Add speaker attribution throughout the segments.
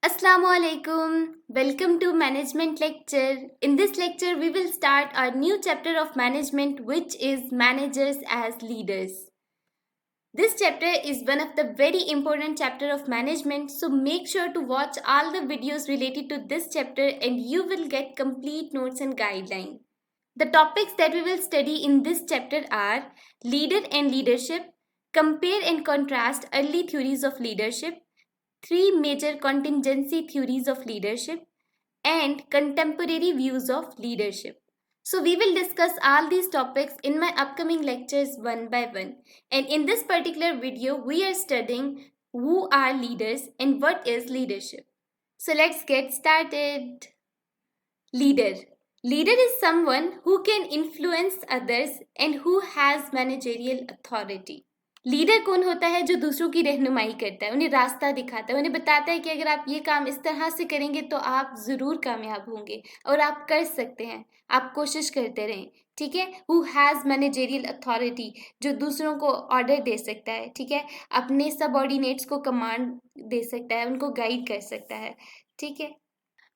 Speaker 1: Assalamualaikum. Welcome to management lecture. In this lecture we will start our new chapter of management, which is managers as leaders. This chapter is one of the very important chapter of management, so make sure to watch all the videos related to this chapter and you will get complete notes and guideline. The topics that we will study in this chapter are leader and leadership, compare and contrast early theories of leadership, three major contingency theories of leadership, and contemporary views of leadership. So, we will discuss all these topics in my upcoming lectures one by one. And in this particular video, we are studying who are leaders and what is leadership. So, let's get started. Leader. Leader is someone who can influence others and who has managerial authority. Leader कौन होता है? जो दूसरों की रहनुमाई करता है, उन्हें रास्ता दिखाता है, उन्हें बताता है कि अगर आप ये काम इस तरह से करेंगे तो आप ज़रूर कामयाब होंगे और आप कर सकते हैं, आप कोशिश करते रहें, ठीक है। हु हैज़ मैनेजेरियल अथॉरिटी, जो दूसरों को ऑर्डर दे सकता है, ठीक है, अपने सबऑर्डिनेट्स को कमांड दे सकता है, उनको गाइड कर सकता है, ठीक है।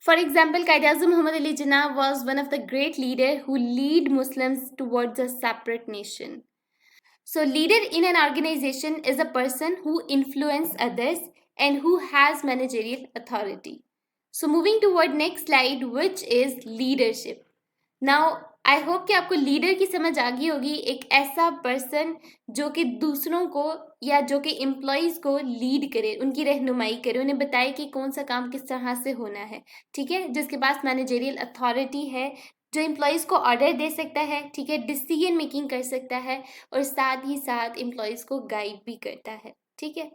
Speaker 1: For example, Quaid-e-Azam Muhammad Ali Jinnah was one of the great leaders who lead Muslims towards a separate nation. So, leader in an organization is a person who influences others and who has managerial authority. So, moving toward next slide, which is leadership. Now, I hope कि आपको leader की समझ आ गई होगी। एक ऐसा person जो कि दूसरों को या जो कि एम्प्लॉयज़ को लीड करे, उनकी रहनुमाई करे, उन्हें बताए कि कौन सा काम किस तरह से होना है, ठीक है, जिसके पास मैनेजेरियल अथॉरिटी है, जो एम्प्लॉयज़ को ऑर्डर दे सकता है, ठीक है, डिसीजन मेकिंग कर सकता है और साथ ही साथ एम्प्लॉयज़ को गाइड भी करता है, ठीक है।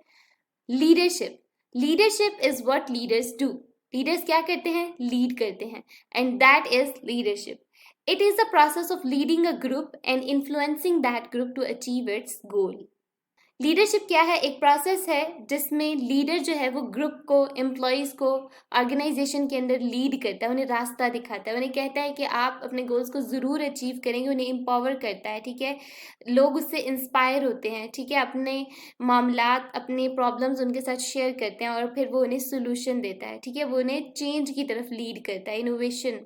Speaker 1: Leadership. Leadership is what leaders do. Leaders क्या करते हैं? लीड करते हैं, and that is leadership. It is the process of leading a group and influencing that group to achieve its goal. Leadership क्या है? एक प्रोसेस है जिसमें लीडर जो है वो ग्रुप को, एम्प्लॉयज़ को ऑर्गेनाइजेशन के अंदर लीड करता है, उन्हें रास्ता दिखाता है, उन्हें कहता है कि आप अपने गोल्स को ज़रूर अचीव करेंगे, उन्हें एम्पावर करता है, ठीक है। लोग उससे इंस्पायर होते हैं, ठीक है, अपने मामलात, अपने प्रॉब्लम्स उनके साथ शेयर करते हैं और फिर वो उन्हें सोल्यूशन देता है, ठीक है, वो उन्हें चेंज की तरफ लीड करता है, innovation.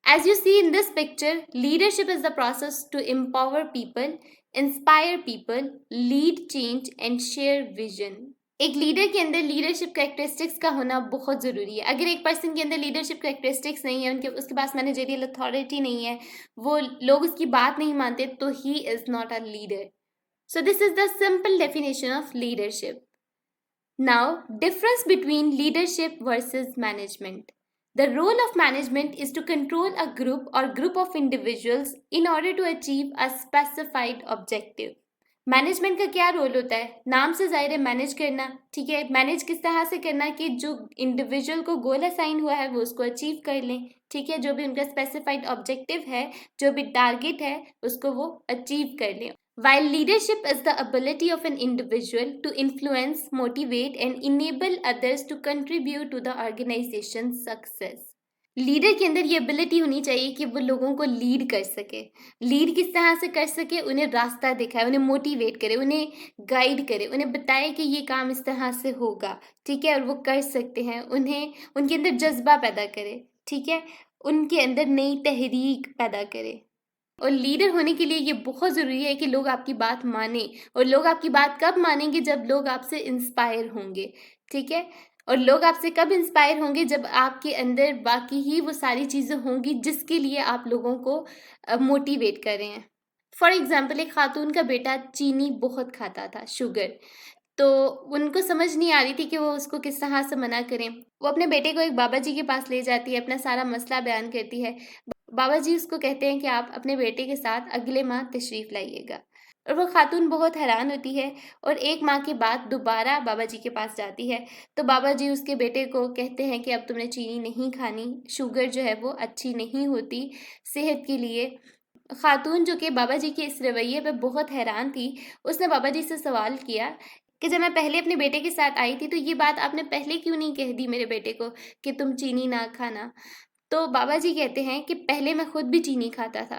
Speaker 1: As you see in this picture, leadership is the process to empower people, inspire people, lead change and share vision. एक लीडर के अंदर लीडरशिप कैरेक्टरिस्टिक्स का होना बहुत ज़रूरी है. अगर एक पर्सन के अंदर लीडरशिप कैरेक्टरिस्टिक्स नहीं है, उसके पास मैनेजरियल अथॉरिटी नहीं है, वो लोग उसकी बात नहीं मानते, तो he is not a leader. So this is the simple definition of leadership. Now, difference between leadership versus management. The role of management is to control a group or group of individuals in order to achieve a specified objective. Management का क्या role होता है? नाम से जाहिर है manage करना, ठीक है। मैनेज किस तरह से करना कि जो इंडिविजुअल को गोल असाइन हुआ है वो उसको अचीव कर लें, ठीक है, जो भी उनका स्पेसिफाइड ऑब्जेक्टिव है, जो भी टारगेट है, उसको वो अचीव कर लें. While leadership is the ability of an individual to influence, motivate and enable others to contribute to the organization's success. Leader के अंदर ये एबिलिटी होनी चाहिए कि वो लोगों को लीड कर सके. लीड किस तरह से कर सके? उन्हें रास्ता दिखाए, उन्हें मोटिवेट करे, उन्हें गाइड करे, उन्हें बताए कि ये काम इस तरह से होगा, ठीक है, और वो कर सकते हैं. उन्हें उनके अंदर जज्बा पैदा करे, ठीक है, उनके अंदर नई तहरीक पैदा करे. और लीडर होने के लिए ये बहुत ज़रूरी है कि लोग आपकी बात माने. और लोग आपकी बात कब मानेंगे? जब लोग आपसे इंस्पायर होंगे, ठीक है। और लोग आपसे कब इंस्पायर होंगे? जब आपके अंदर बाकी ही वो सारी चीज़ें होंगी जिसके लिए आप लोगों को मोटिवेट कर रहे हैं. फॉर एग्ज़ाम्पल, एक खातून का बेटा चीनी बहुत खाता था, शुगर. तो उनको समझ नहीं आ रही थी कि वो उसको किस तरह से मना करें. वो अपने बेटे को एक बाबा जी के पास ले जाती है, अपना सारा मसला बयान करती है. बाबा जी उसको कहते हैं कि आप अपने बेटे के साथ अगले माह तशरीफ़ लाइएगा. और वो खातून बहुत हैरान होती है और एक माह के बाद दोबारा बाबा जी के पास जाती है. तो बाबा जी उसके बेटे को कहते हैं कि अब तुमने चीनी नहीं खानी, शुगर जो है वो अच्छी नहीं होती सेहत के लिए. खातून जो कि बाबा जी के इस रवैये पे बहुत हैरान थी, उसने बाबा जी से सवाल किया कि जब मैं पहले अपने बेटे के साथ आई थी तो ये बात आपने पहले क्यों नहीं कह दी मेरे बेटे को कि तुम चीनी ना खाना. तो बाबा जी कहते हैं कि पहले मैं खुद भी चीनी खाता था,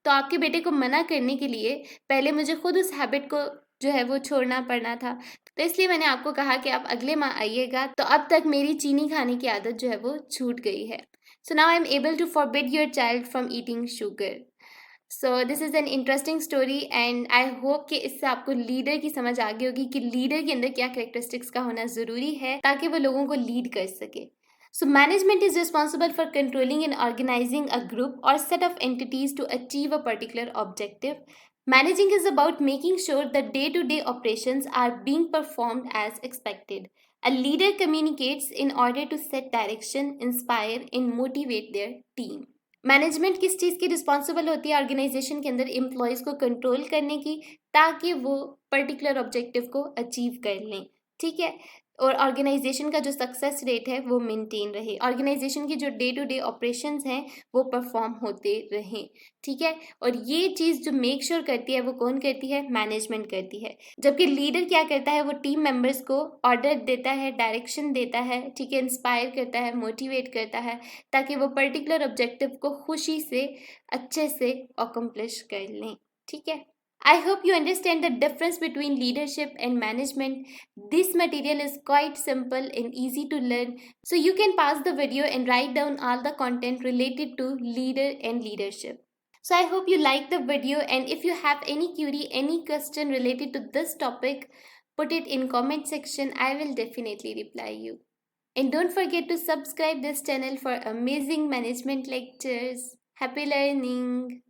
Speaker 1: तो आपके बेटे को मना करने के लिए पहले मुझे खुद उस हैबिट को जो है वो छोड़ना पड़ना था. तो इसलिए मैंने आपको कहा कि आप अगले माह आइएगा, तो अब तक मेरी चीनी खाने की आदत जो है वो छूट गई है. So now I am able to forbid your child from eating sugar. So this is an interesting story and I hope कि इससे आपको लीडर की समझ आ गई होगी कि लीडर के अंदर क्या कैरेक्टरिस्टिक्स का होना ज़रूरी है ताकि वो लोगों को लीड कर सके. So management is responsible for controlling and organizing a group or set of entities to achieve a particular objective. Managing is about making sure that day-to-day operations are being performed as expected. A leader communicates in order to set direction, inspire and motivate their team. Management किस चीज़ की responsible होती है organisation के अंदर? Employees को control करने की, ताकि वो पर्टिकुलर ऑब्जेक्टिव को अचीव कर लें. ठीक है, और ऑर्गेनाइजेशन का जो सक्सेस रेट है वो मेंटेन रहे, ऑर्गेनाइजेशन की जो डे टू डे ऑपरेशंस हैं वो परफॉर्म होते रहें. ठीक है, और ये चीज़ जो मेक श्योर करती है वो कौन करती है? मैनेजमेंट करती है. जबकि लीडर क्या करता है? वो टीम मेंबर्स को ऑर्डर देता है, डायरेक्शन देता है, ठीक है, इंस्पायर करता है, मोटिवेट करता है, ताकि वो पर्टिकुलर ऑब्जेक्टिव को खुशी से अच्छे से अकम्प्लिश कर लें. ठीक है, I hope you understand the difference between leadership and management. This material is quite simple and easy to learn, so you can pause the video and write down all the content related to leader and leadership. So I hope you like the video, and if you have any query, any question related to this topic, put it in comment section. I will definitely reply you. And don't forget to subscribe this channel for amazing management lectures. Happy learning!